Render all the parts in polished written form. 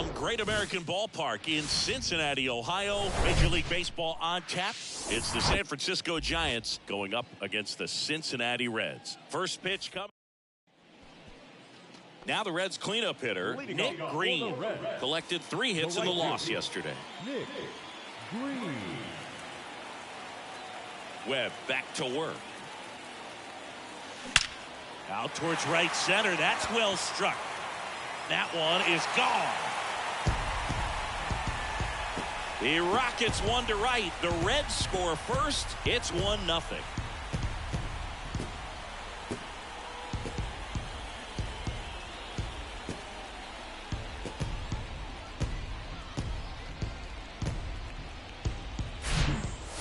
From Great American Ballpark in Cincinnati, Ohio, Major League Baseball on tap. It's the San Francisco Giants going up against the Cincinnati Reds. First pitch coming. Now the Reds cleanup hitter, Nick Greene, collected 3 hits in the loss yesterday. Nick Greene. Webb back to work. Out towards right center. That's well struck. That one is gone. The Rockets 1 to right. The Reds score first. It's 1-0.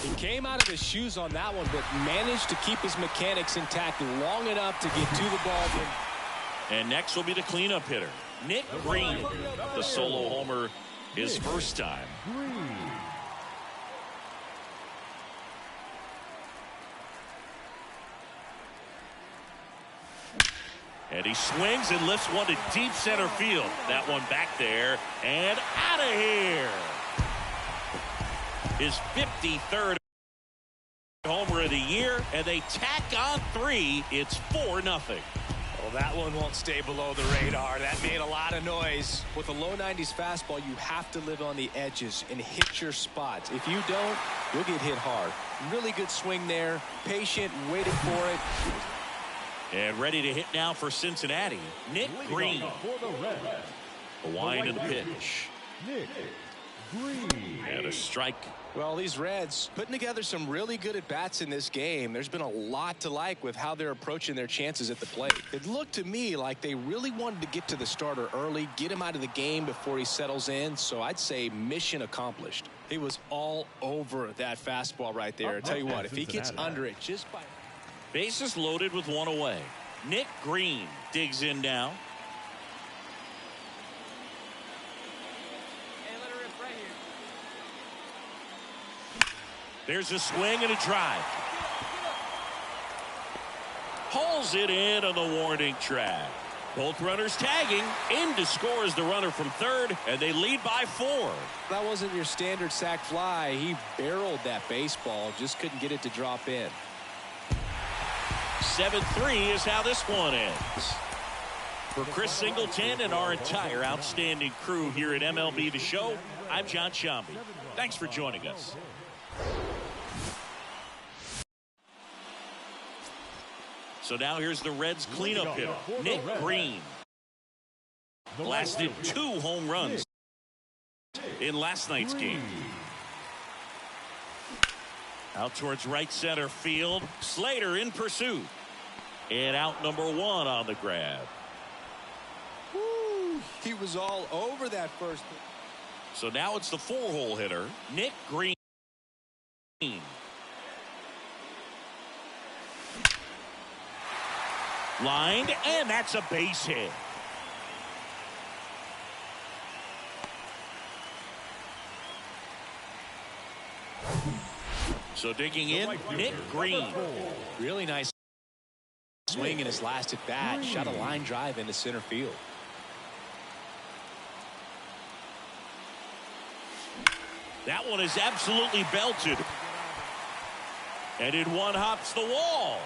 He came out of his shoes on that one, but managed to keep his mechanics intact long enough to get to the ball. And next will be the cleanup hitter, Nick Greene. The solo homer his first time. And he swings and lifts one to deep center field. That one back there and out of here. His 53rd homer of the year, and they tack on 3. It's 4-0. Well, that one won't stay below the radar. That made a lot of noise. With a low 90s fastball, you have to live on the edges and hit your spots. If you don't, you'll get hit hard. Really good swing there. Patient, waiting for it. And ready to hit now for Cincinnati, Nick Greene. A wind in the pitch. Nick Greene. And a strike. Well, these Reds putting together some really good at-bats in this game. There's been a lot to like with how they're approaching their chances at the plate. It looked to me like they really wanted to get to the starter early, get him out of the game before he settles in. So I'd say mission accomplished. He was all over that fastball right there. I tell you what, if he gets under it just by... Bases loaded with 1 away. Nick Greene digs in now. There's a swing and a drive. Hauls it in on the warning track. Both runners tagging. In to score is the runner from third, and they lead by 4. That wasn't your standard sac fly. He barreled that baseball, just couldn't get it to drop in. 7-3 is how this one ends. For Chris Singleton and our entire outstanding crew here at MLB The Show, I'm John Shambi. Thanks for joining us. So now here's the Reds cleanup hitter, Nick Greene. Blasted 2 home runs in last night's game. Out towards right center field. Slater in pursuit. And out number 1 on the grab. Woo, he was all over that first. So now it's the 4-hole hitter, Nick Greene. Lined, and that's a base hit. So digging in, Nick Greene. Really nice swing in his last at bat. Shot a line drive into center field. That one is absolutely belted. And in one hops the wall.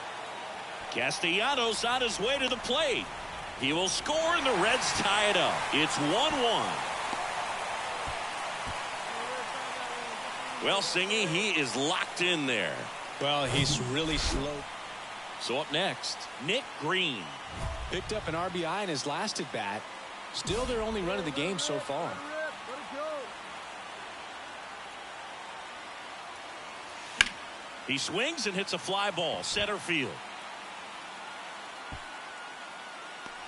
Castellanos on his way to the plate. He will score, and the Reds tie it up. It's 1-1. Well, Singy, he is locked in there. Well, he's really slow. So up next, Nick Greene. Picked up an RBI in his last at bat. Still their only run of the game so far. He swings and hits a fly ball, center field.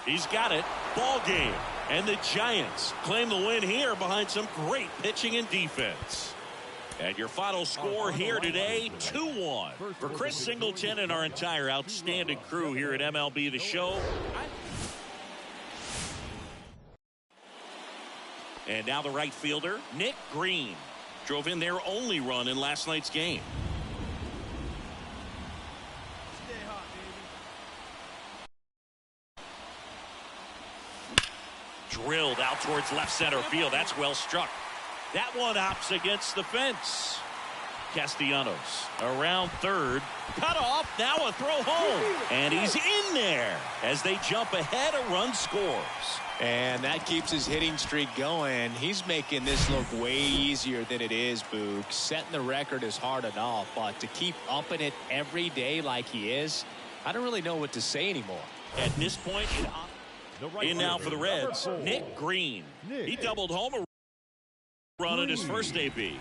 He's got it. Ball game. And the Giants claim the win here behind some great pitching and defense. And your final score here today, 2-1. For Chris Singleton and our entire outstanding crew here at MLB The Show. And now the right fielder, Nick Greene. Drove in their only run in last night's game. Drilled out towards left center field. That's well struck. That one hops against the fence. Castellanos around third. Cut off. Now a throw home. And he's in there. As they jump ahead, a run scores. And that keeps his hitting streak going. He's making this look way easier than it is, Boog. Setting the record is hard enough, but to keep upping it every day like he is, I don't really know what to say anymore. At this point, in now for the Reds, Nick Greene. He doubled home a run in his first AB.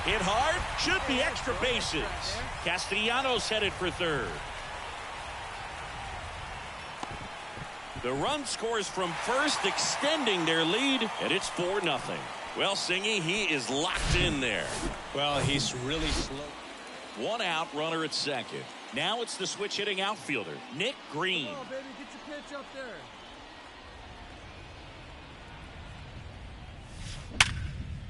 Hit hard, should be extra bases. Castellanos headed for third. The run scores from first, extending their lead, and it's 4-0. Well, Singy, he is locked in there. Well, he's really slow. One out, runner at second. Now it's the switch hitting outfielder, Nick Greene. Come on, baby, get your pitch up there.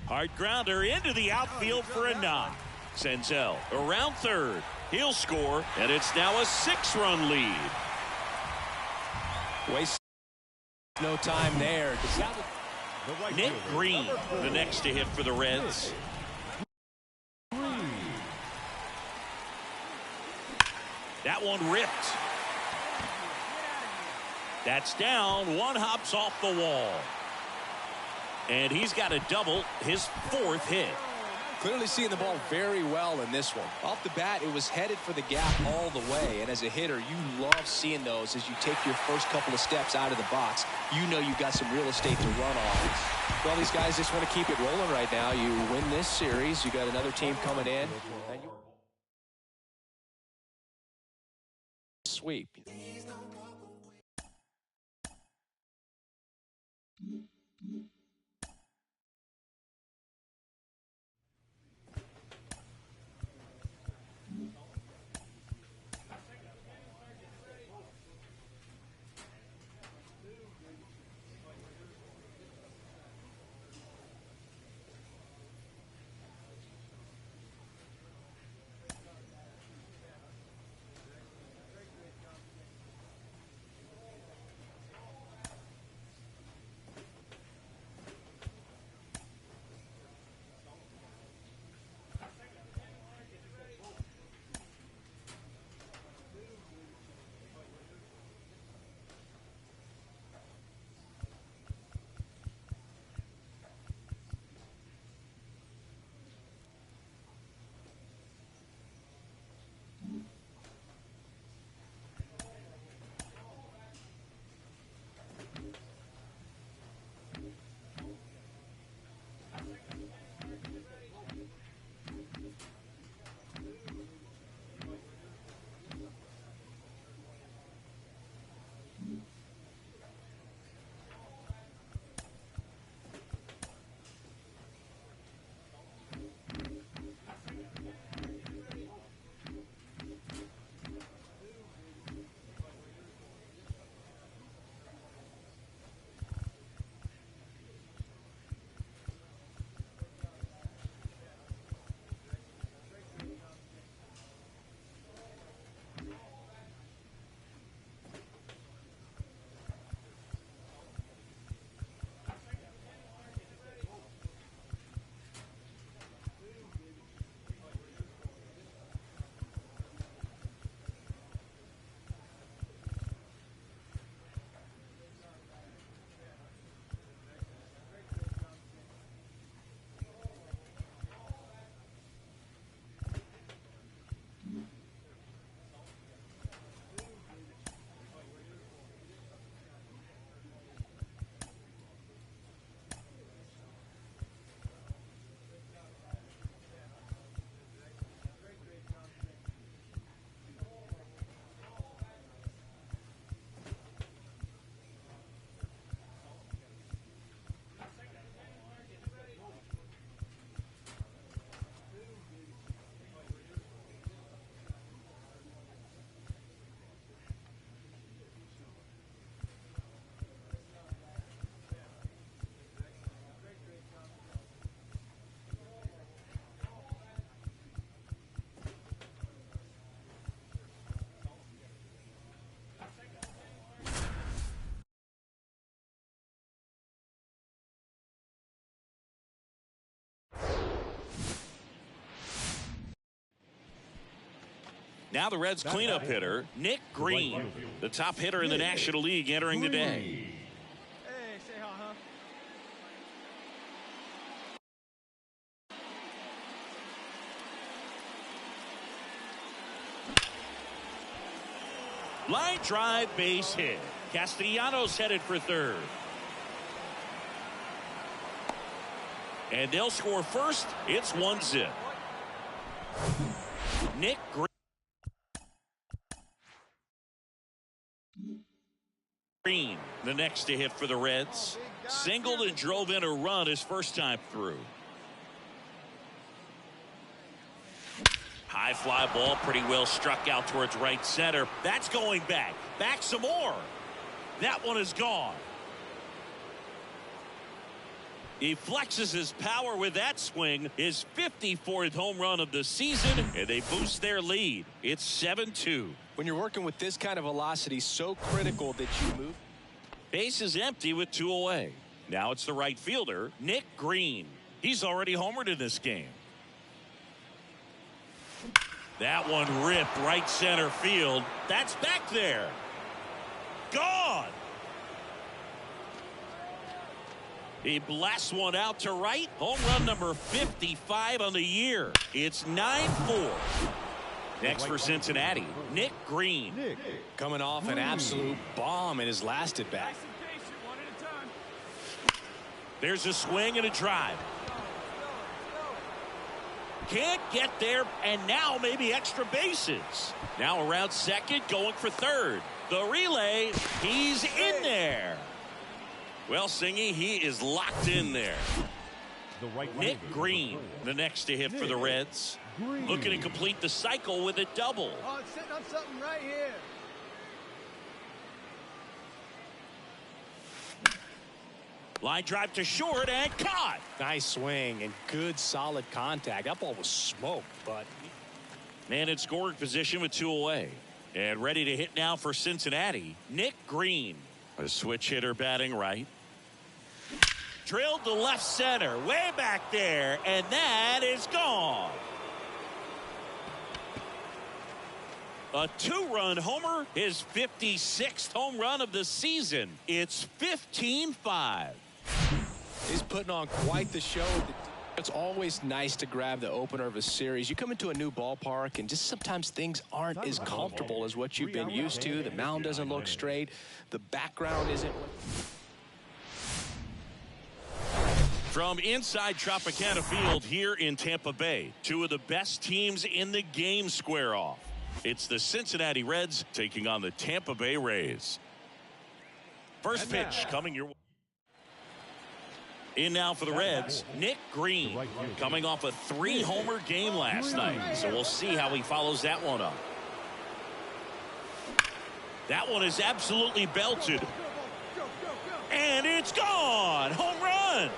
Hard grounder into the outfield for a knock. Senzel around third. He'll score, and it's now a 6-run lead. Waste no time there. Nick Greene, the next to hit for the Reds. That one ripped. That's down. One hops off the wall. And he's got a double, his 4th hit. Clearly seeing the ball very well in this one. Off the bat, it was headed for the gap all the way. And as a hitter, you love seeing those as you take your first couple of steps out of the box. You know you've got some real estate to run on. Well, these guys just want to keep it rolling right now. You win this series, you got another team coming in. And you sweep. Now the Reds cleanup hitter, Nick Greene, the top hitter in the National League entering the day. Hey, say hi, huh? Line drive, base hit. Castellanos headed for third. And they'll score first. It's 1-0. Nick Greene, the next to hit for the Reds. Singled and drove in a run his first time through. High fly ball, pretty well struck out towards right center. That's going back. Back some more. That one is gone. He flexes his power with that swing. His 54th home run of the season, and they boost their lead. It's 7-2. When you're working with this kind of velocity, so critical that you move. Base is empty with 2 away. Now it's the right fielder, Nick Greene. He's already homered in this game. That one ripped right center field. That's back there. Gone. He blasts one out to right. Home run number 55 on the year. It's 9-4. Next for Cincinnati, Nick Greene. Coming off an absolute bomb in his last at bat. There's a swing and a drive. Can't get there, and now maybe extra bases. Now around second, going for third. The relay, he's in there. Well, Singy, he is locked in there. Nick Greene, the next to hit for the Reds. Looking to complete the cycle with a double. Oh, it's setting up something right here. Line drive to short and caught. Nice swing and good solid contact. That ball was smoked, but Man in scoring position with 2 away. And ready to hit now for Cincinnati, Nick Greene. A switch hitter batting right. Drilled to left center, way back there, and that is gone. A 2-run homer, his 56th home run of the season. It's 15-5. he's putting on quite the show. It's always nice to grab the opener of a series. You come into a new ballpark, and just sometimes things aren't as comfortable as what you've been used to. The mound doesn't look straight. The background isn't. From inside Tropicana Field here in Tampa Bay, 2 of the best teams in the game square off. It's the Cincinnati Reds taking on the Tampa Bay Rays. First pitch coming your way. In now for the Reds, Nick Greene, coming off a 3-homer game last night. So we'll see how he follows that one up. That one is absolutely belted. And it's gone. Home run.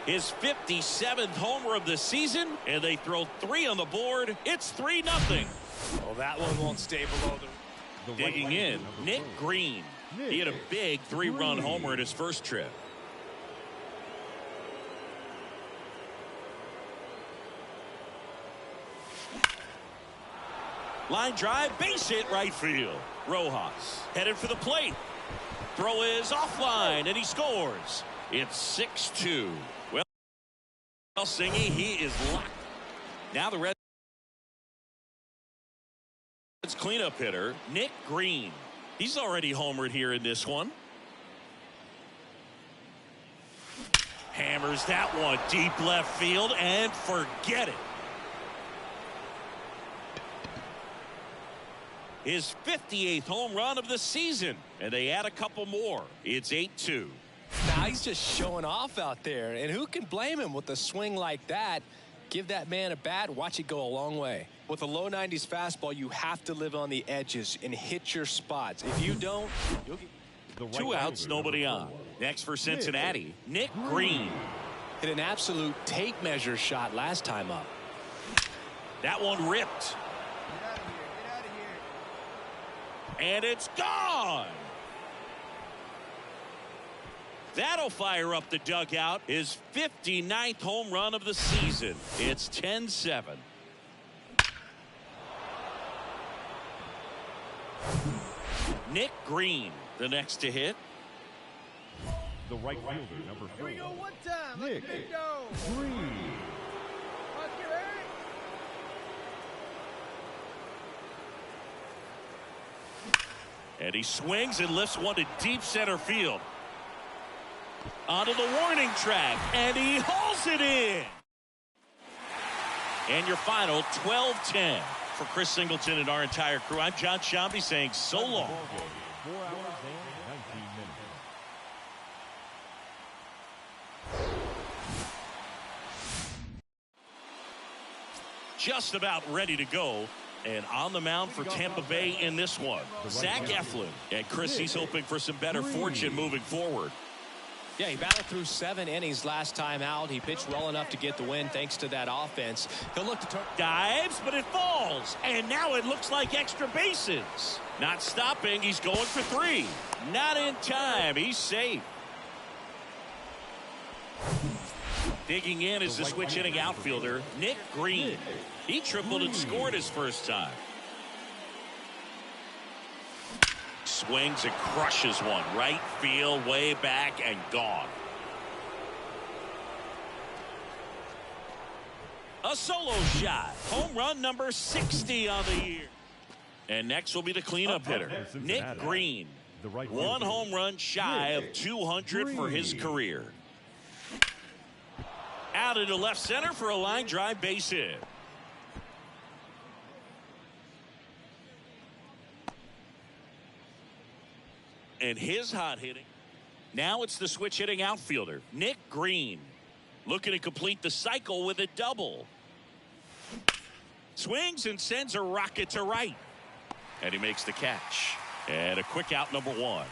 His 57th homer of the season, and they throw 3 on the board. It's 3-0. Well, that one won't stay below the. Digging in, Nick Greene. He had a big 3-run homer in his first trip. Line drive, base hit right field. Rojas headed for the plate. Throw is offline, and he scores. It's 6-2. Well, Singy, he is locked. Now the Reds cleanup hitter, Nick Greene. He's already homered here in this one. Hammers that one deep left field, and forget it. His 58th home run of the season, and they add a couple more. It's 8-2. Now he's just showing off out there, and who can blame him with a swing like that? Give that man a bat, watch it go a long way. With a low 90s fastball, you have to live on the edges and hit your spots. If you don't, you'll get 2 outs, nobody on. Next for Cincinnati, Nick Greene. hit an absolute tape measure shot last time up. That one ripped. Get out of here. Get out of here. And it's gone. That'll fire up the dugout. His 59th home run of the season. It's 10-7. Nick Greene, the next to hit. The right fielder, number 4. Here we go one time. Nick Let the beat go. Greene. Let's get ready. And he swings and lifts one to deep center field. Onto the warning track, and he hauls it in. And your final 12-10 for Chris Singleton and our entire crew. I'm John Shambi saying so long. 4 hours and 19 minutes. Just about ready to go. And on the mound for Tampa Bay in this one, Zach Eflin. And Chris, he's hoping for some better fortune moving forward. Yeah, he battled through 7 innings last time out. He pitched well enough to get the win thanks to that offense. He'll look to turn. Dives, but it falls. And now it looks like extra bases. Not stopping. He's going for 3. Not in time. He's safe. Digging in is the switch hitting outfielder, Nick Greene. He tripled and scored his first time. Swings and crushes one. Right field, way back, and gone. A solo shot. Home run number 60 on the year. And next will be the cleanup hitter, Nick Greene. One home run shy of 200 for his career. Out into left center for a line drive base hit. And his hot hitting. Now it's the switch hitting outfielder, Nick Greene. Looking to complete the cycle with a double. Swings and sends a rocket to right. And he makes the catch. And a quick out, number 1.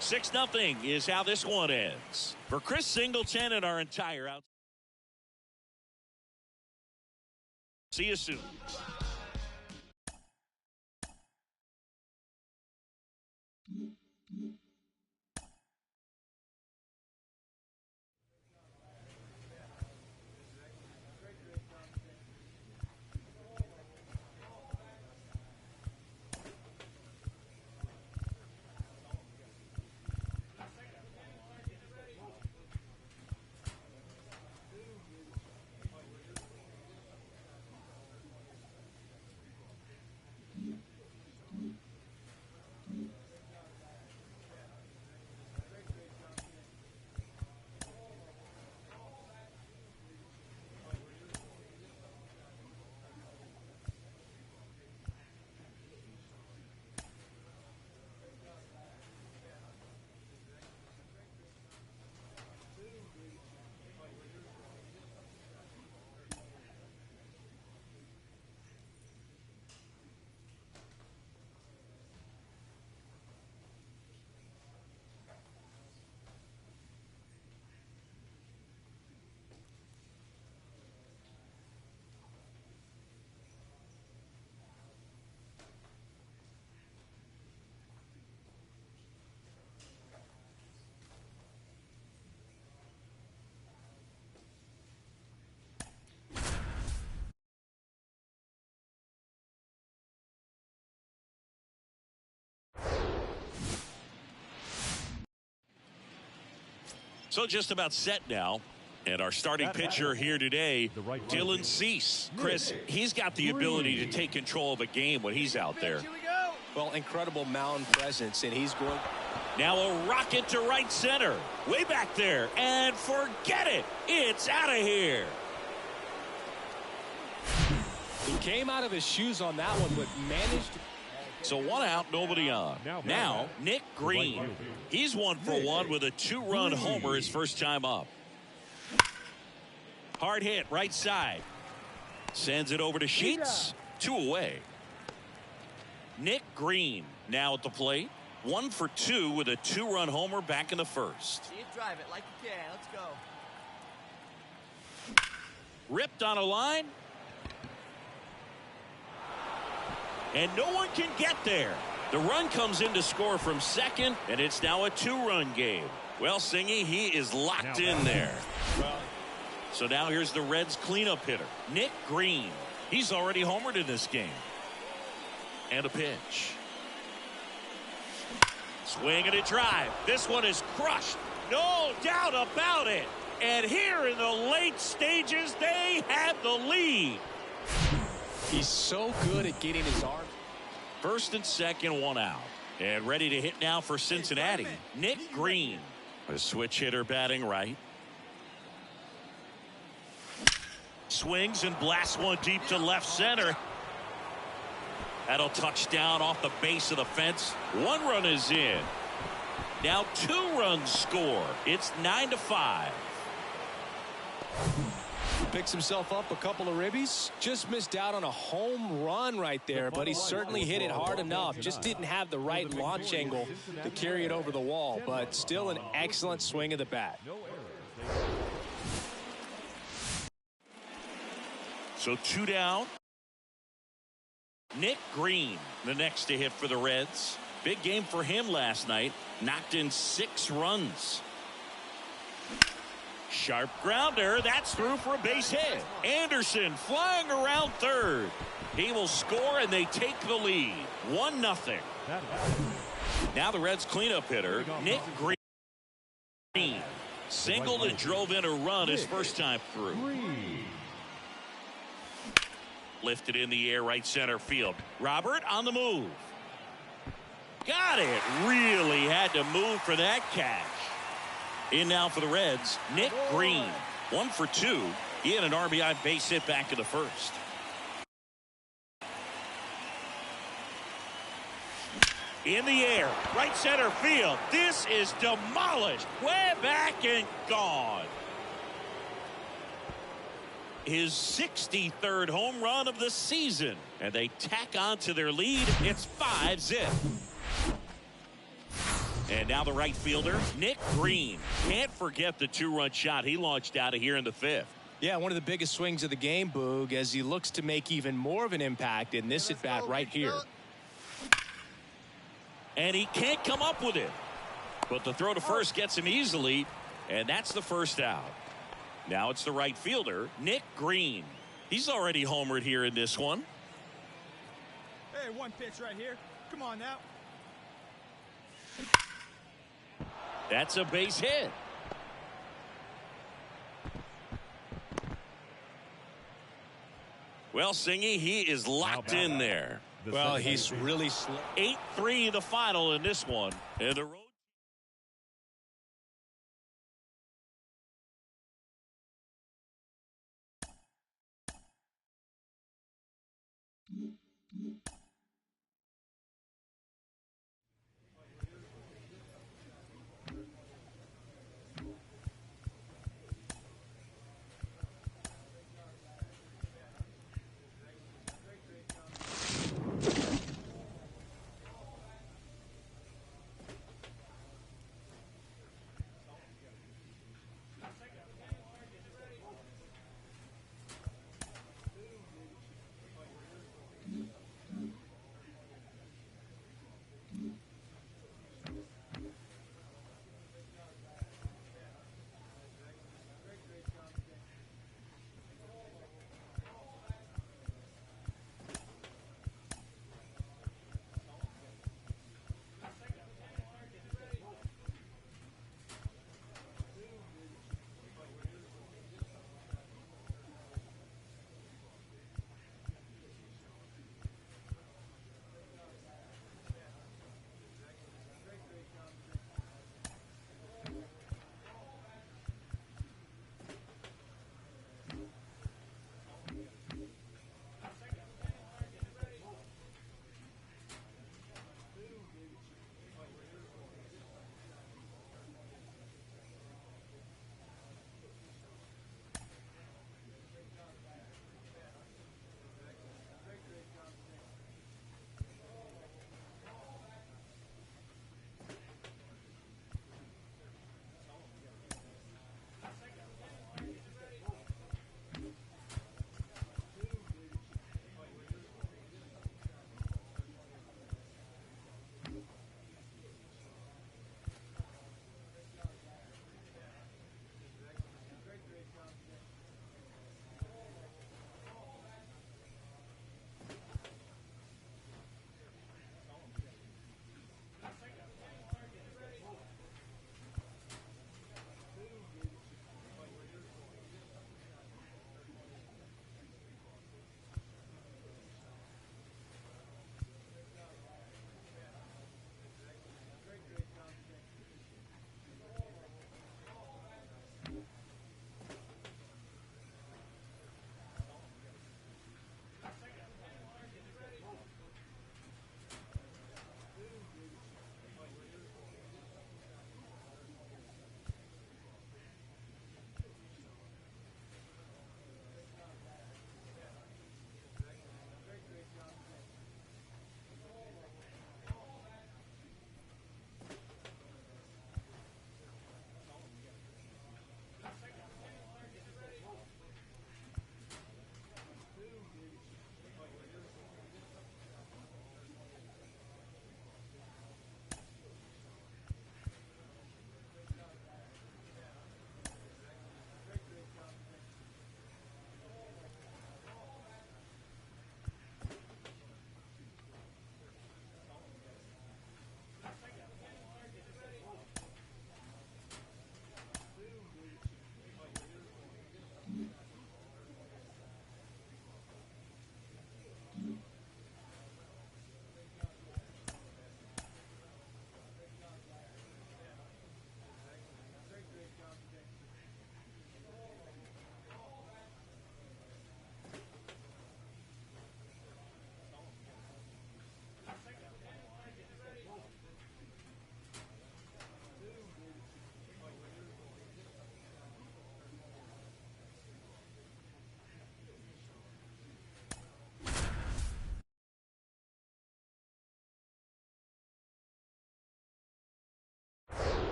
6-0 is how this one ends. For Chris Singleton and our entire out. See you soon. So just about set now. And our starting pitcher here today, Dylan Cease. Chris, he's got the ability to take control of a game when he's out there. Here we go. Well, incredible mound presence, and he's going. Now a rocket to right center. Way back there. And forget it. It's out of here. He came out of his shoes on that one, but managed to. So 1 out, nobody on. Now, Nick Greene. He's 1 for 1 with a 2-run homer his first time up. Hard hit, right side. Sends it over to Sheets. 2 away. Nick Greene now at the plate. 1 for 2 with a 2-run homer back in the first. See it, drive it like you can. Let's go. Ripped on a line. And no one can get there. The run comes in to score from second, and it's now a 2-run game. Well, Singy, he is locked in there. So now here's the Reds cleanup hitter, Nick Greene. He's already homered in this game. And a pitch. Swing and a drive. This one is crushed. No doubt about it. And here in the late stages, they have the lead. He's so good at getting his arm. First and second, one out. And ready to hit now for Cincinnati, Nick Greene. A switch hitter batting right. Swings and blasts one deep to left center. That'll touch down off the base of the fence. One run is in. Now 2 runs score. It's 9-5. Picks himself up a couple of ribbies. Just missed out on a home run right there, but he certainly hit it hard enough. Just didn't have the right launch angle to carry it over the wall, but still an excellent swing of the bat. So 2 down. Nick Greene, the next to hit for the Reds. Big game for him last night. Knocked in 6 runs. Sharp grounder. That's through for a base hit. Anderson flying around third. He will score, and they take the lead. 1-0. Now the Reds cleanup hitter, Nick Greene. Singled and drove in a run his first time through. Lifted in the air, right center field. Robert on the move. Got it. Really had to move for that catch. In now for the Reds, Nick Greene. 1 for 2. He had an RBI base hit back in the first. In the air, right center field. This is demolished. Way back and gone. His 63rd home run of the season. And they tack on to their lead. It's 5-zip. And now the right fielder, Nick Greene. Can't forget the 2-run shot he launched out of here in the 5th. Yeah, one of the biggest swings of the game, Boog, as he looks to make even more of an impact in this at-bat right here. And he can't come up with it. But the throw to first gets him easily, and that's the first out. Now it's the right fielder, Nick Greene. He's already homered here in this one. Hey, 1 pitch right here. Come on now. That's a base hit. Well, Singy, he is locked in there. Well, he's really slow. 8-3 the final in this one. And the road.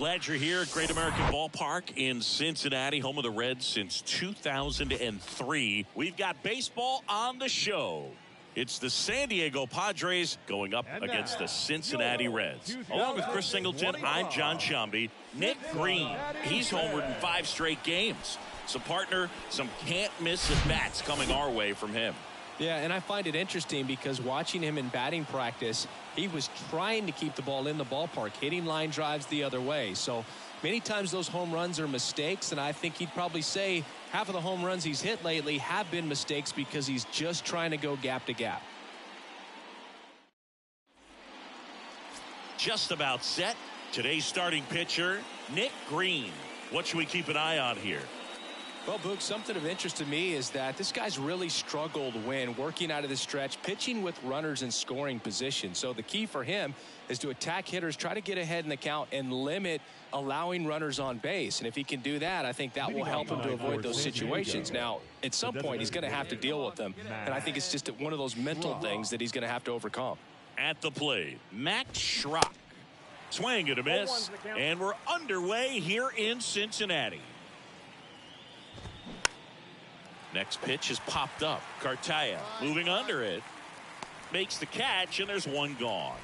Glad you're here at Great American Ballpark in Cincinnati, home of the Reds since 2003. We've got baseball on the show. It's the San Diego Padres going up against the Cincinnati Reds. Along with Chris Singleton, I'm John Sciambi. Nick Greene, he's homered in 5 straight games. So, partner, some can't-miss at-bats coming our way from him. Yeah, and I find it interesting because watching him in batting practice, he was trying to keep the ball in the ballpark, hitting line drives the other way. So many times those home runs are mistakes, and I think he'd probably say half of the home runs he's hit lately have been mistakes because he's just trying to go gap to gap. Just about set. Today's starting pitcher, Nick Greene. What should we keep an eye on here? Well, Boog, something of interest to me is that this guy's really struggled when working out of the stretch, pitching with runners in scoring position. So the key for him is to attack hitters, try to get ahead in the count, and limit allowing runners on base. And if he can do that, I think that will help him to avoid those situations. Now, at some point, he's going to have to deal with them. And I think it's just one of those mental things that he's going to have to overcome. At the plate, Max Schrock. Swing and a miss. And we're underway here in Cincinnati. Next pitch is popped up. Cartaya moving under it. Makes the catch, and there's one gone.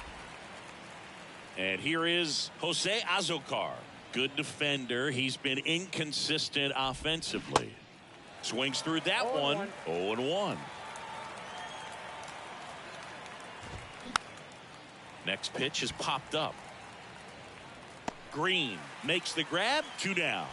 And here is Jose Azocar. Good defender. He's been inconsistent offensively. Swings through that one. 0-1. Next pitch is popped up. Greene makes the grab. 2 down.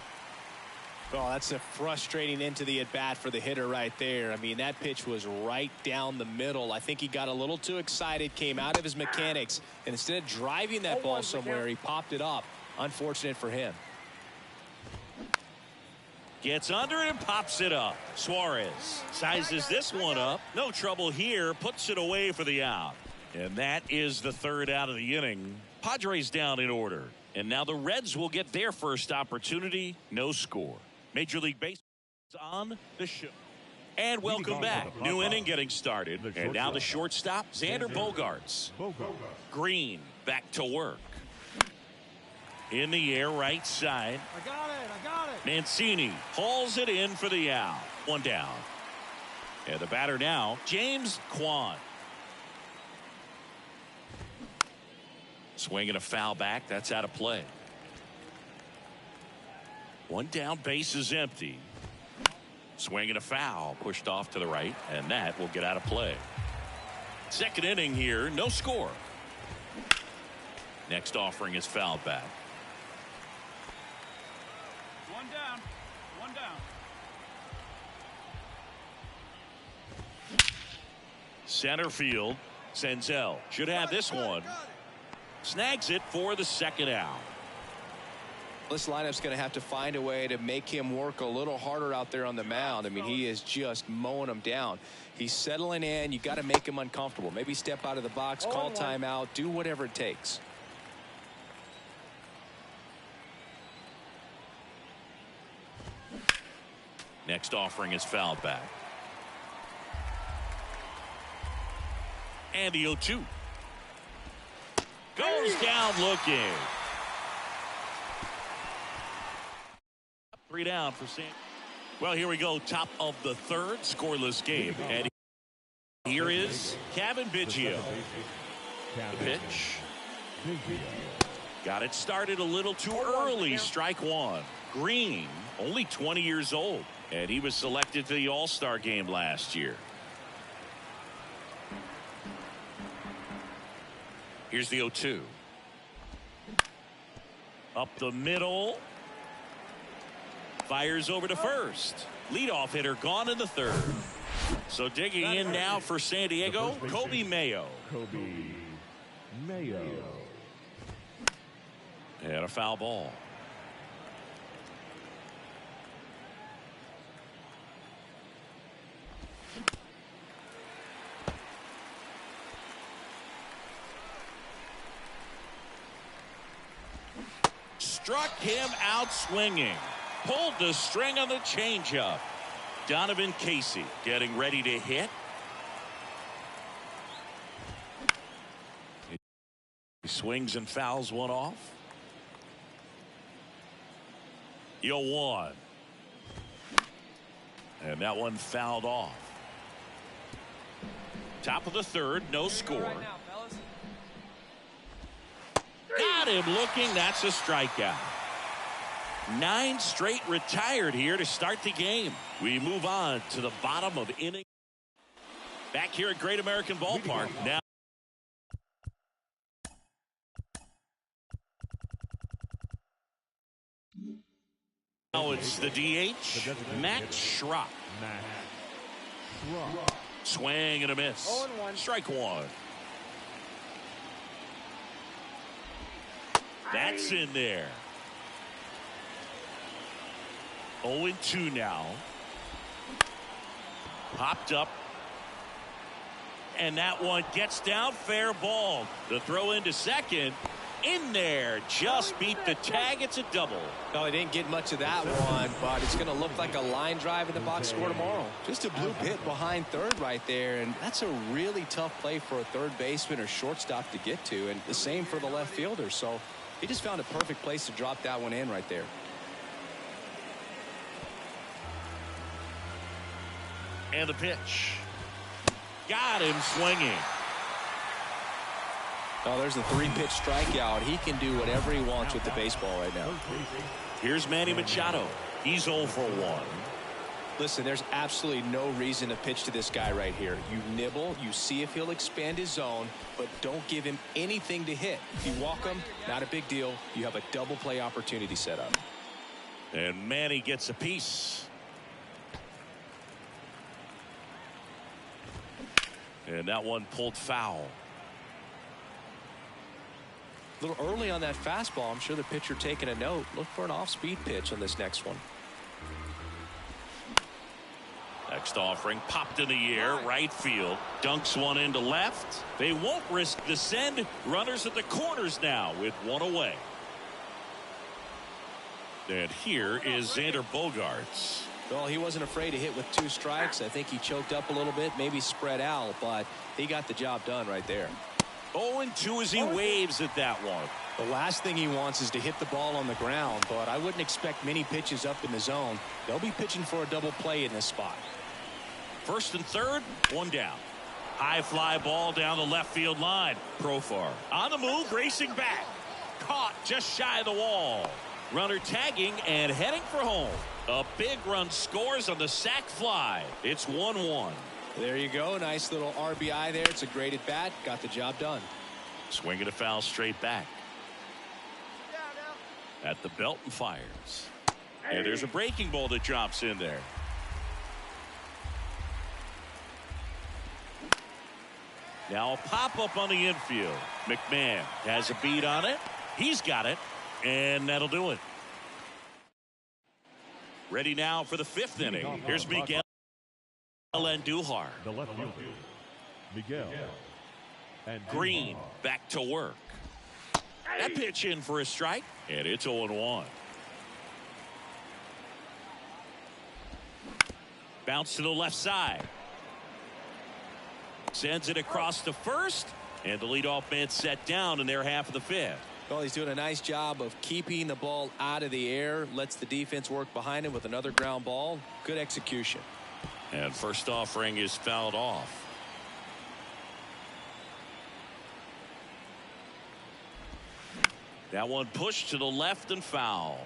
Oh, that's a frustrating into the at-bat for the hitter right there. I mean, that pitch was right down the middle. I think he got a little too excited, came out of his mechanics, and instead of driving that ball somewhere, he popped it up. Unfortunate for him. Gets under it and pops it up. Suarez sizes this one up. No trouble here. Puts it away for the out. And that is the 3rd out of the inning. Padres down in order. And now the Reds will get their first opportunity. No score. Major League Baseball is on the show. And welcome back. New inning getting started. And now the shortstop, Xander Bogaerts. Greene back to work. In the air, right side. I got it. Mancini hauls it in for the out. 1 down. And the batter now, James Kwan. Swinging a foul back. That's out of play. 1 down, base is empty. Swinging a foul, pushed off to the right, and that will get out of play. 2nd inning here, no score. Next offering is fouled back. 1 down. 1 down. Center field, Senzel should have this one. Snags it for the 2nd out. This lineup's going to have to find a way to make him work a little harder out there on the mound. I mean, he is just mowing them down. He's settling in. You got to make him uncomfortable. Maybe step out of the box, call timeout, do whatever it takes. Next offering is fouled back. And the 0-2. Goes down looking. 3 down for San. Well, here we go. Top of the 3rd, scoreless game. And here is Kevin Biggio. The pitch. Got it started a little too early. Strike 1. Greene, only 20 years old. And he was selected to the All-Star game last year. Here's the 0-2. Up the middle. Fires over to first. Leadoff hitter gone in the 3rd. So digging in now for San Diego, Kobe Mayo. And a foul ball. Struck him out swinging. Pulled the string on the changeup. Donovan Casey getting ready to hit. He swings and fouls one off. The 0-1. And that one fouled off. Top of the third, no score. Right now, fellas. Got him looking. That's a strikeout. 9 straight retired here to start the game. We move on to the bottom of inning. Back here at Great American Ballpark. Now it's the DH, Max Schrock. Swing and a miss. 0-1. Strike one. That's in there. 0-2 now. Popped up. And that one gets down, fair ball. The throw into second. In there, just beat the tag. It's a double. Well, he didn't get much of that one, but it's going to look like a line drive in the box score tomorrow. Just a blue pit behind third right there, and that's a really tough play for a third baseman or shortstop to get to, and the same for the left fielder. So he just found a perfect place to drop that one in right there. And the pitch. Got him swinging. Oh, there's a 3-pitch strikeout. He can do whatever he wants with the baseball right now. Here's Manny Machado. He's 0 for 1. Listen, there's absolutely no reason to pitch to this guy right here. You nibble, you see if he'll expand his zone, but don't give him anything to hit. If you walk him, not a big deal. You have a double play opportunity set up. And Manny gets a piece. And that one pulled foul. A little early on that fastball. I'm sure the pitcher taking a note. Look for an off-speed pitch on this next one. Next offering popped in the air, right field. Dunks one into left. They won't risk the send. Runners at the corners now with one away. And here is Xander Bogaerts. Well, he wasn't afraid to hit with 2 strikes. I think he choked up a little bit, maybe spread out, but he got the job done right there. 0-2 as he waves at that one. The last thing he wants is to hit the ball on the ground, but I wouldn't expect many pitches up in the zone. They'll be pitching for a double play in this spot. First and third, one down. High fly ball down the left field line. Profar on the move, racing back. Caught just shy of the wall. Runner tagging and heading for home. A big run scores on the sac fly. It's 1-1. There you go. Nice little RBI there. It's a great at bat. Got the job done. Swing and a foul straight back. At the belt and fires. And there's a breaking ball that drops in there. Now a pop-up on the infield. McMahon has a beat on it. He's got it. And that'll do it. Ready now for the 5th inning. Here's Miguel Andujar. The left fielder, Miguel. And Greene back to work. That pitch in for a strike. And it's 0-1. Bounce to the left side. Sends it across to first. And the leadoff man set down in their half of the 5th. Well, he's doing a nice job of keeping the ball out of the air. Lets the defense work behind him with another ground ball. Good execution. And first offering is fouled off. That one pushed to the left and foul.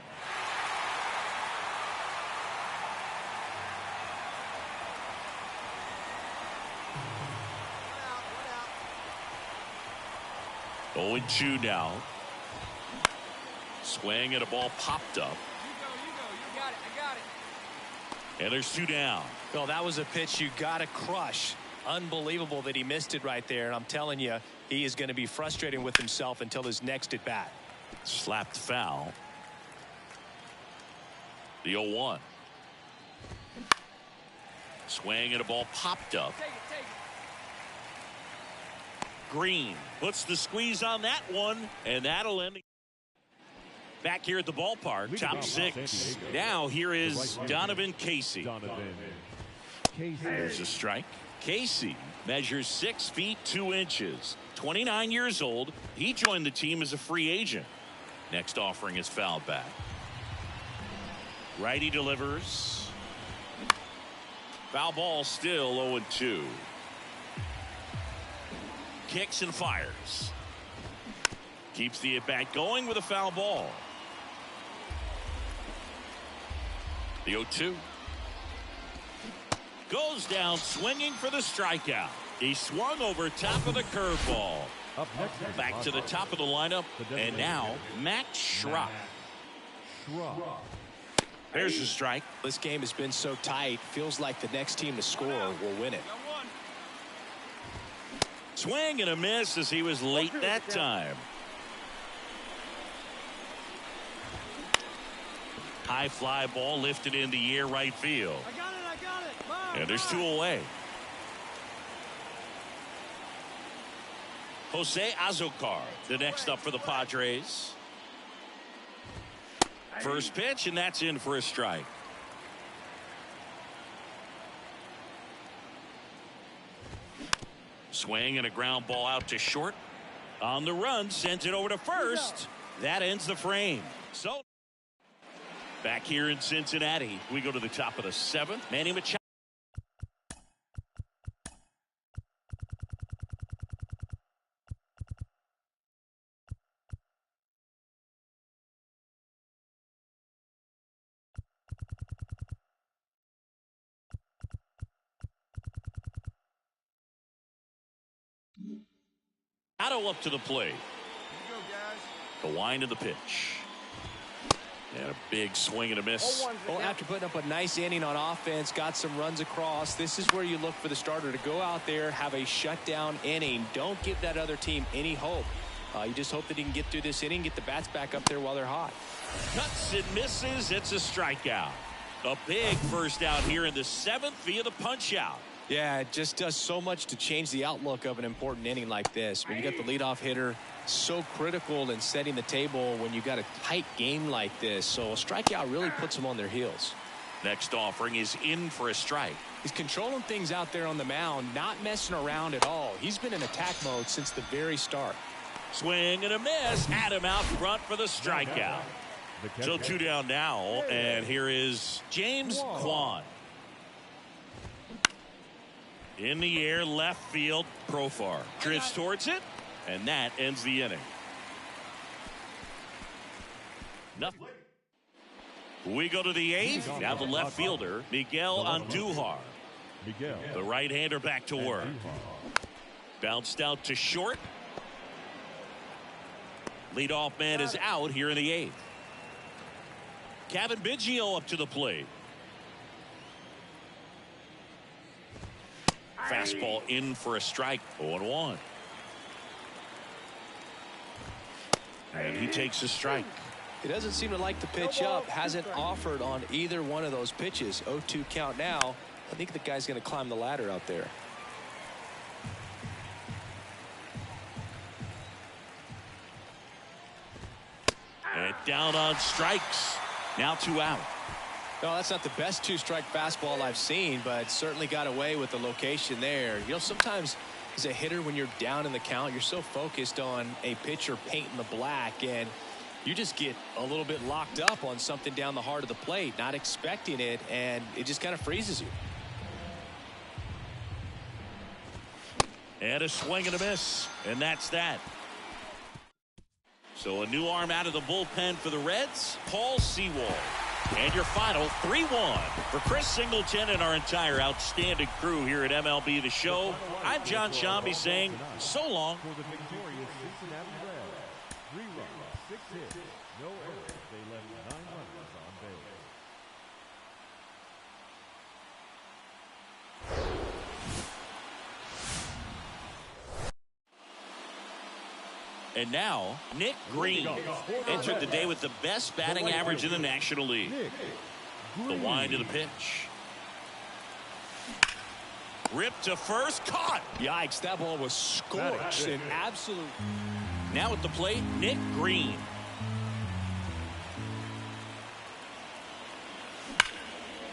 One out. 0-2 now. Swing and a ball popped up. You go. You got it. I got it. And there's 2 down. Well, that was a pitch you got to crush. Unbelievable that he missed it right there. And I'm telling you, he is going to be frustrated with himself until his next at bat. Slapped foul. The 0-1. Swing and a ball popped up. Take it. Greene puts the squeeze on that one, and that'll end. Back here at the ballpark, top 6. Now here is Donovan Casey. There's a strike. Casey measures 6 feet 2 inches. 29 years old. He joined the team as a free agent. Next offering is fouled back. Righty delivers. Foul ball, still 0-2. Kicks and fires. Keeps the at-bat going with a foul ball. The 0-2. Goes down swinging for the strikeout. He swung over top of the curveball. Up next, Back to the top of the lineup. And now, Max Schrock. There's the strike. This game has been so tight. Feels like the next team to score will win it. Swing and a miss as he was late that time. High fly ball lifted in the air right field. I got it. Mom, And there's 2 away. Jose Azocar, the next up for the Padres. First pitch, and that's in for a strike. Swing and a ground ball out to short. On the run, sends it over to first. That ends the frame. So, back here in Cincinnati, we go to the top of the 7th. Manny Machado. Up to the plate. Here you go, guys. The wind of the pitch. And a big swing and a miss. Well, after putting up a nice inning on offense, got some runs across, this is where you look for the starter to go out there, have a shutdown inning. Don't give that other team any hope. You just hope that he can get through this inning, get the bats back up there while they're hot. Cuts and misses. It's a strikeout. A big first out here in the 7th via the punch out. Yeah, it just does so much to change the outlook of an important inning like this. When you got the leadoff hitter, so critical in setting the table when you got a tight game like this. So a strikeout really puts them on their heels. Next offering is in for a strike. He's controlling things out there on the mound, not messing around at all. He's been in attack mode since the very start. Swing and a miss. Had him out front for the strikeout. So 2 down now, and here is James Kwan. In the air, left field, Profar drifts towards it, and that ends the inning. Nothing. We go to the 8th. Now the left fielder, Miguel Andujar. The right-hander back to work. Bounced out to short. Leadoff man is out here in the 8th. Kevin Biggio up to the plate. Fastball in for a strike. 0-1. And he takes a strike. He doesn't seem to like the pitch up. Hasn't offered on either one of those pitches. 0-2 count now. I think the guy's going to climb the ladder out there. And down on strikes. Now 2 out. No, that's not the best 2-strike fastball I've seen, but certainly got away with the location there. You know, sometimes as a hitter, when you're down in the count, you're so focused on a pitcher painting the black, and you just get a little bit locked up on something down the heart of the plate, not expecting it, and it just kind of freezes you. And a swing and a miss, and that's that. So a new arm out of the bullpen for the Reds, Paul Sewald. And your final 3-1 for Chris Singleton and our entire outstanding crew here at MLB The Show. I'm John Shambi saying so long. For the victorious Cincinnati Reds, 3 runs, 6 hits, no errors. They left 9 runners on base. And now, Nick Greene entered the day with the best batting average in the National League. The wind of the pitch. Ripped to first, caught. Yikes, that ball was scorched. An absolute. Now at the plate, Nick Greene.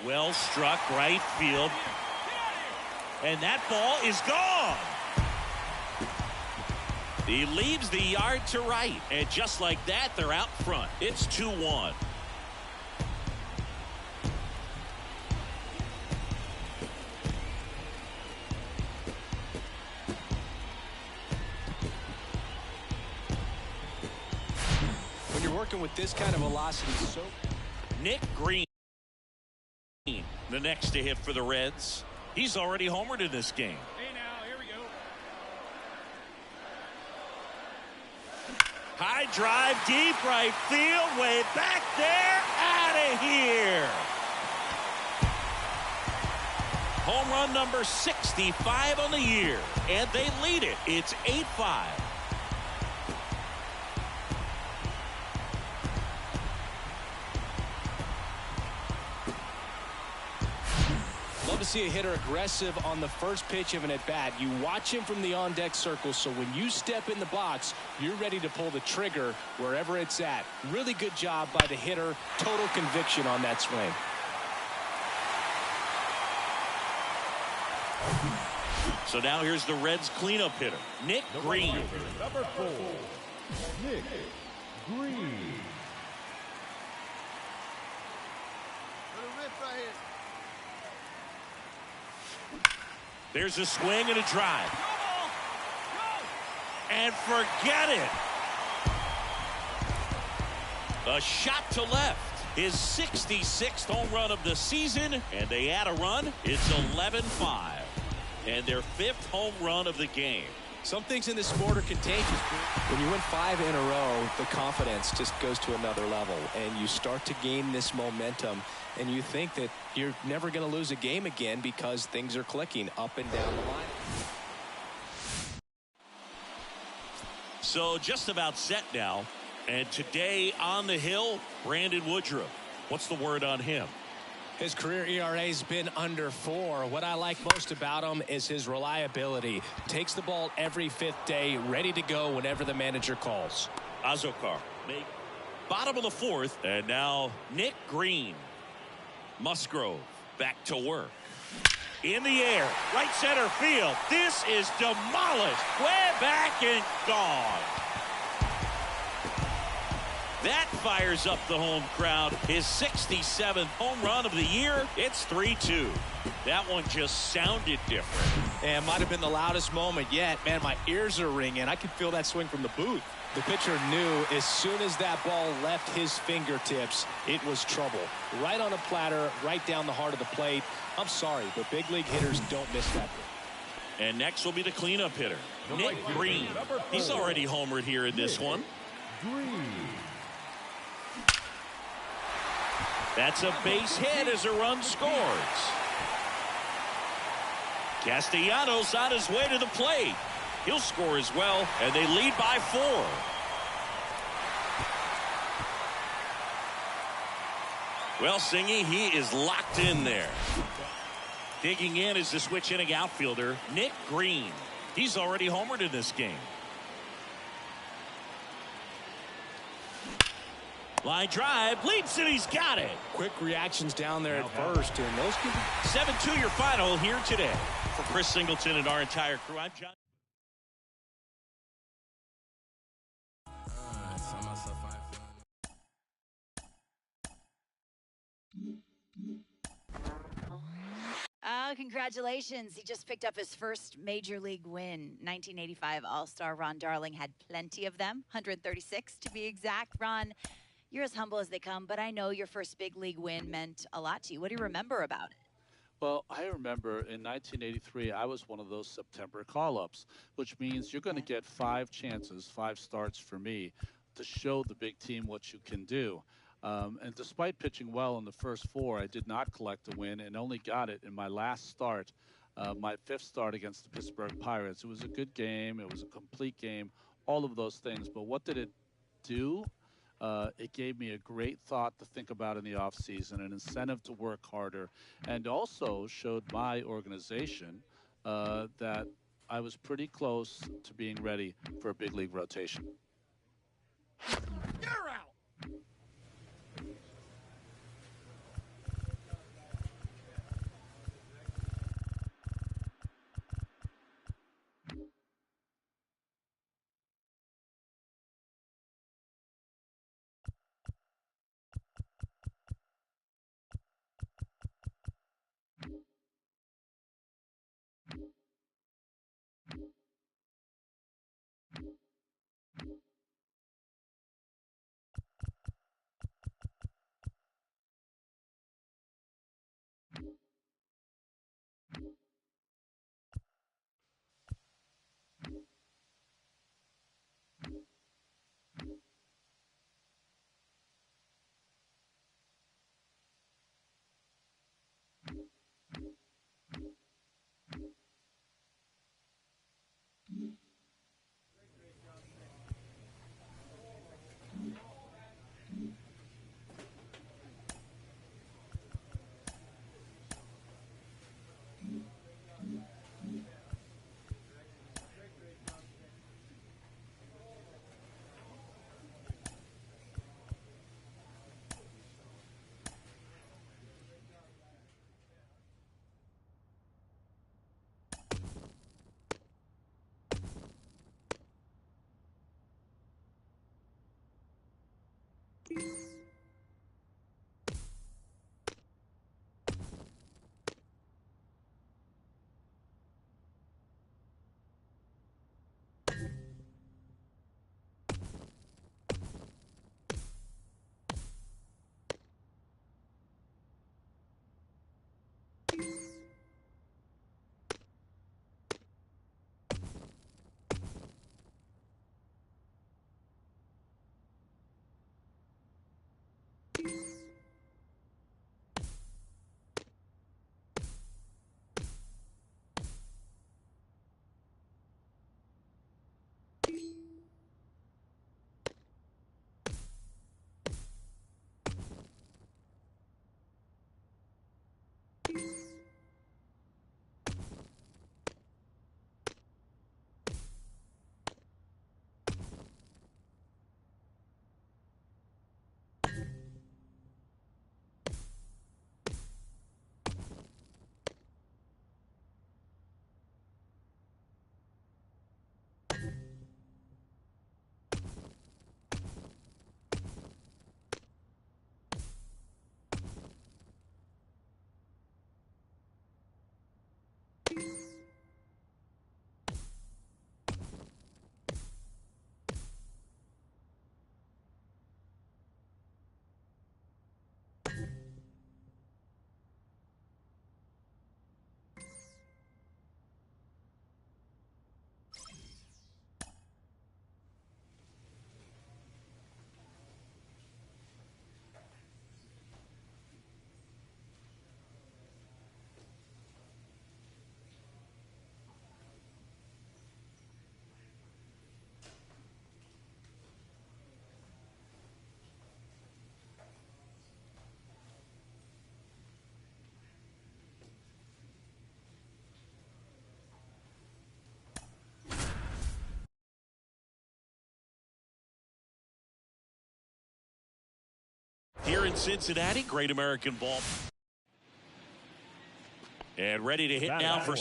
Well struck right field. And that ball is gone. He leaves the yard to right. And just like that, they're out front. It's 2-1. working with this kind of velocity. So Nick Greene, the next to hit for the Reds. He's already homered in this game. Hey now, here we go. High drive, deep right field, way back there, out of here. Home run number 65 on the year, and they lead it. It's 8-5. Love to see a hitter aggressive on the first pitch of an at-bat. You watch him from the on-deck circle, so when you step in the box, you're ready to pull the trigger wherever it's at. Really good job by the hitter. Total conviction on that swing. So now here's the Reds cleanup hitter, Nick Greene. Number 4, Nick Greene. For the rip right here. There's a swing and a drive. And forget it. A shot to left. His 66th home run of the season, and they add a run. It's 11-5. And their 5th home run of the game. Some things in this sport are contagious. When you win 5 in a row, the confidence just goes to another level, and you start to gain this momentum, and you think that you're never going to lose a game again because things are clicking up and down the line. So just about set now. And today on the hill, Brandon Woodruff. What's the word on him? His career ERA's been under 4. What I like most about him is his reliability. Takes the ball every 5th day, ready to go whenever the manager calls. Azokar. Bottom of the 4th, and now Nick Greene. Musgrove back to work. In the air, right center field. This is demolished. Way back and gone. That fires up the home crowd. His 67th home run of the year. It's 3-2. That one just sounded different. And might have been the loudest moment yet. Man, my ears are ringing. I can feel that swing from the booth. The pitcher knew as soon as that ball left his fingertips, it was trouble. Right on a platter, right down the heart of the plate. I'm sorry, but big league hitters don't miss that one. And next will be the cleanup hitter, Nick Greene. He's already homered here in this one. Greene. That's a base hit as a run scores. Castellanos on his way to the plate. He'll score as well, and they lead by 4. Well, Singy, he is locked in there. Digging in is the switch inning outfielder, Nick Greene. He's already homered in this game. Line drive, leaps and he's got it. Quick reactions down there at first, and those can 7-2 your final here today. For Chris Singleton and our entire crew, I'm John. Congratulations. He just picked up his first major league win. 1985 All-Star Ron Darling had plenty of them, 136 to be exact. Ron, you're as humble as they come, but I know your first big league win meant a lot to you. What do you remember about it? Well, I remember in 1983, I was one of those September call-ups, which means you're going to get 5 chances, 5 starts for me, to show the big team what you can do. And despite pitching well in the first 4, I did not collect a win and only got it in my last start, my 5th start against the Pittsburgh Pirates. It was a good game. It was a complete game, all of those things. But what did it do? It gave me a great thought to think about in the offseason, an incentive to work harder, and also showed my organization that I was pretty close to being ready for a big league rotation. You're out. Here in Cincinnati, Great American Ball. And ready to hit now for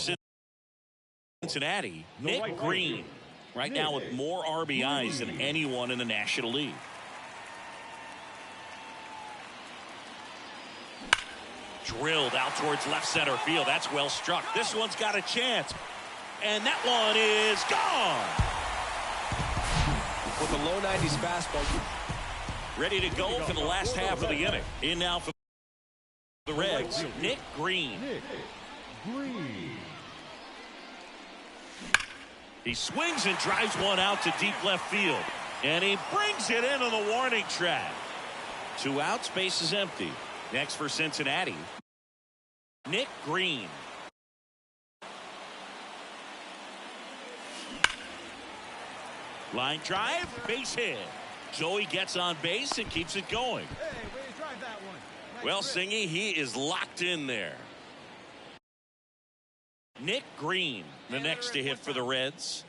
Cincinnati, Nick Greene. Right now with more RBIs than anyone in the National League. Drilled out towards left center field. That's well struck. This one's got a chance. And that one is gone. With a low 90s fastball. Ready to go for the last half of the inning. In now for the Reds, Nick Greene. He swings and drives one out to deep left field. And he brings it into the warning track. 2 outs, base is empty. Next for Cincinnati, Nick Greene. Line drive, base hit. So he gets on base and keeps it going. Hey, way to drive that one. Nice Well, grip. Singy, he is locked in there. Nick Greene, the next to hit for the Reds.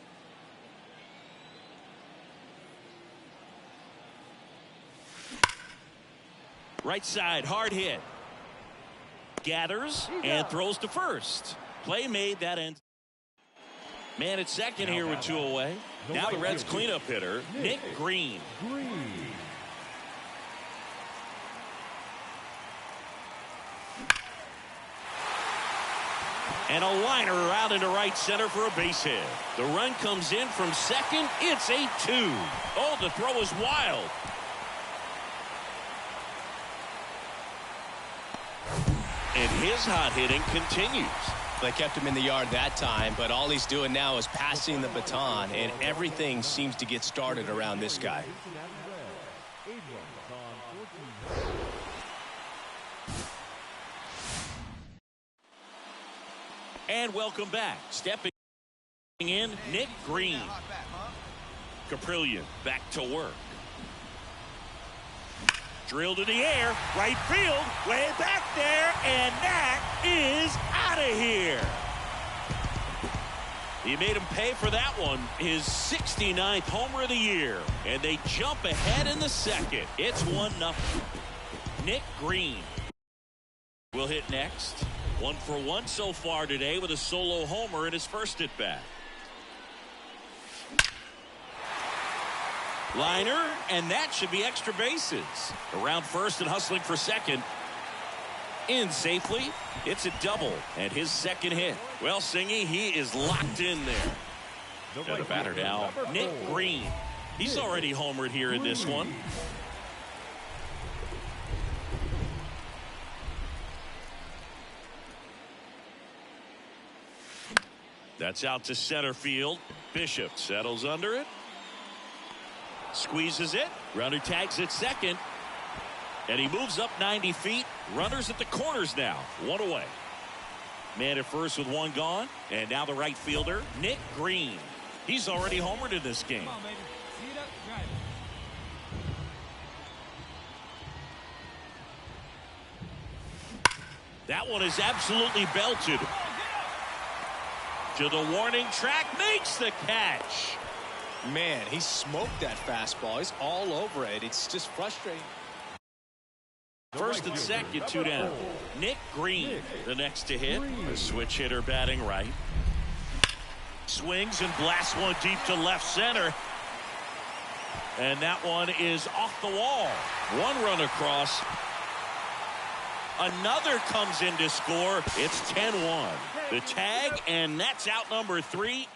Right side, hard hit. Gathers and throws to first. Play made, that ends. Man at second here with 2 away. Now the Reds cleanup hitter, Nick Greene. And a liner out into right center for a base hit. The run comes in from second. It's 8-2. Oh, the throw is wild. And his hot hitting continues. They kept him in the yard that time, but all he's doing now is passing the baton, and everything seems to get started around this guy. And welcome back. Stepping in, Nick Greene. Hot bat, huh? Caprillion back to work. Drilled in the air, right field, way back there, and that is out of here. He made him pay for that one, his 69th homer of the year, and they jump ahead in the second. It's 1-0. Nick Greene will hit next. 1 for 1 so far today with a solo homer in his first at bat. Liner, and that should be extra bases. Around first and hustling for second. In safely. It's a double and his second hit. Well, Singy, he is locked in there. And the batter now, Nick Greene. He's already homered here in this one. That's out to center field. Bishop settles under it. Squeezes it. Runner tags at second. And he moves up 90 feet. Runners at the corners now. 1 away. Man at first with 1 gone. And now the right fielder, Nick Greene. He's already homered in this game. Come on, baby. See it up, drive it. That one is absolutely belted. To the warning track, makes the catch. Man, he smoked that fastball. He's all over it. It's just frustrating. First and second, 2 down. Nick Greene, the next to hit. The switch hitter batting right. Swings and blasts one deep to left center. And that one is off the wall. One run across. Another comes in to score. It's 10-1. The tag, and that's out number 3.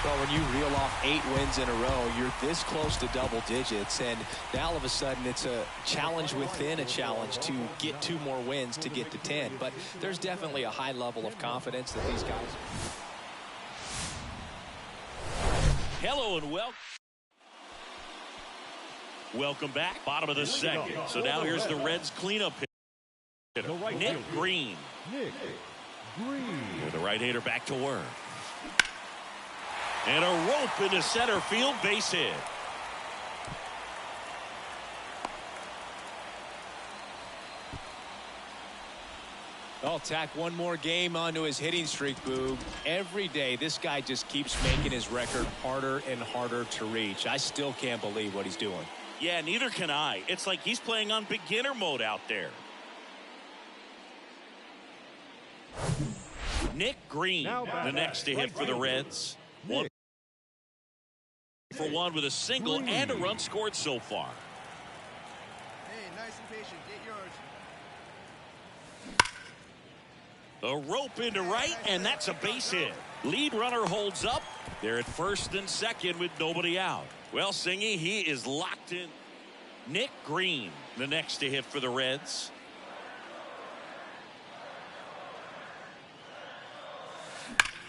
Well, when you reel off 8 wins in a row, you're this close to double digits, and now all of a sudden it's a challenge within a challenge to get 2 more wins to get to 10. But there's definitely a high level of confidence that these guys. Hello and welcome back. Bottom of the second. So now here's the Reds cleanup hitter, Nick Greene. Nick Greene. With the right-hander back to work. And a rope into center field, base hit. I'll tack one more game onto his hitting streak, Boog. Every day, this guy just keeps making his record harder and harder to reach. I still can't believe what he's doing. Yeah, neither can I. It's like he's playing on beginner mode out there. Nick Greene, the next to hit for the Reds. 1 for 1 with a single and a run scored so far. Hey, nice and patient. Get yours. A rope into right, and that's a base hit. Lead runner holds up. They're at first and second with nobody out. Well, Singy, he is locked in. Nick Greene, the next to hit for the Reds.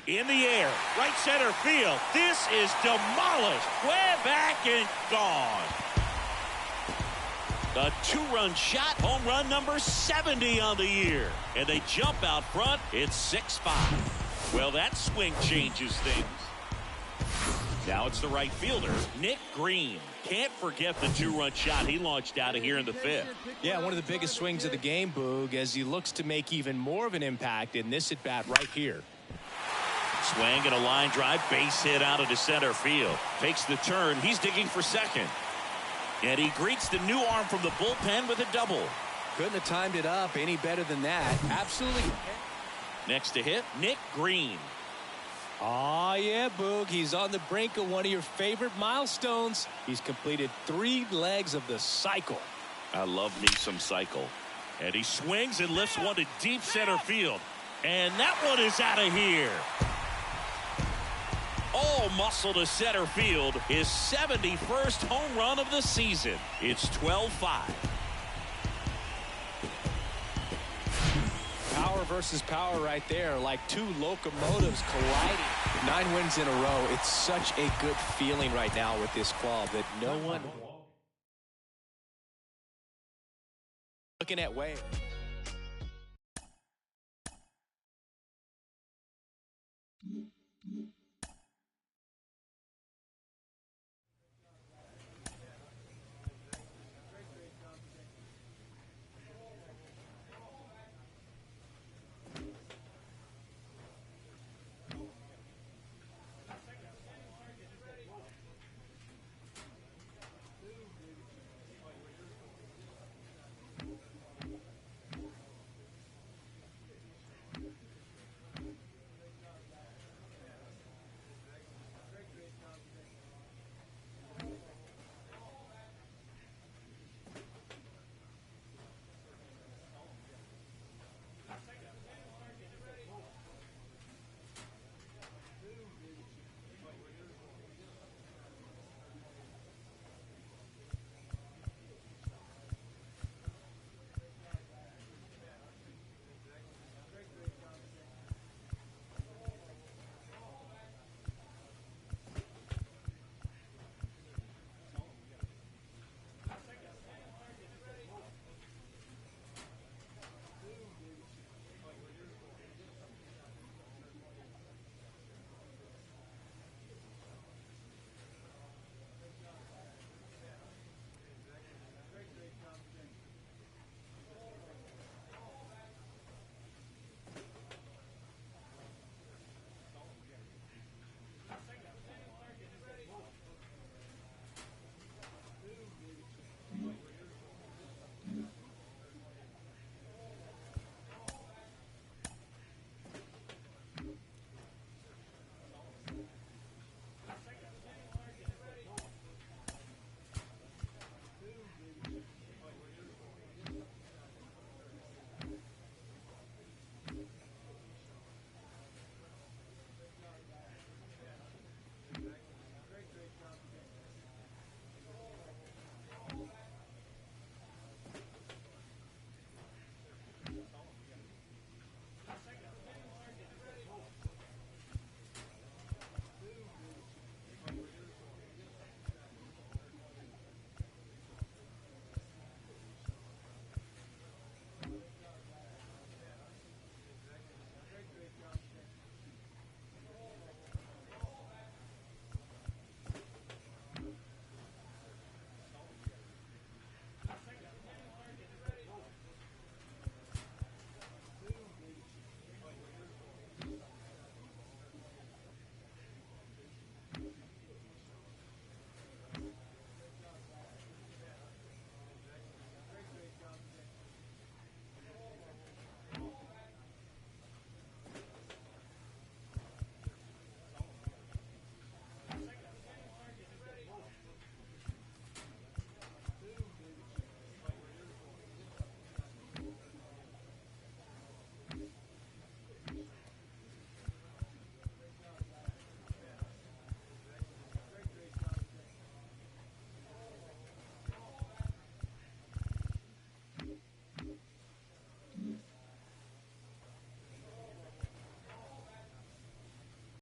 In the air, right center field. This is demolished. Way back and gone. A 2-run shot, home run number 70 on the year. And they jump out front. It's 6-5. Well, that swing changes things. Now it's the right fielder, Nick Greene. Can't forget the 2-run shot he launched out of here in the 5th. Yeah, one of the biggest swings of the game, Boog, as he looks to make even more of an impact in this at-bat right here. Swing and a line drive, base hit out into center field. Takes the turn. He's digging for second. And he greets the new arm from the bullpen with a double. Couldn't have timed it up any better than that. Absolutely. Next to hit, Nick Greene. Oh, yeah, Boog. He's on the brink of one of your favorite milestones. He's completed 3 legs of the cycle. I love me some cycle. And he swings and lifts one to deep center field. And that one is out of here. All muscle to center field. His 71st home run of the season. It's 12-5. Power versus power right there, like 2 locomotives colliding. 9 wins in a row. It's such a good feeling right now with this club that no one looking at way.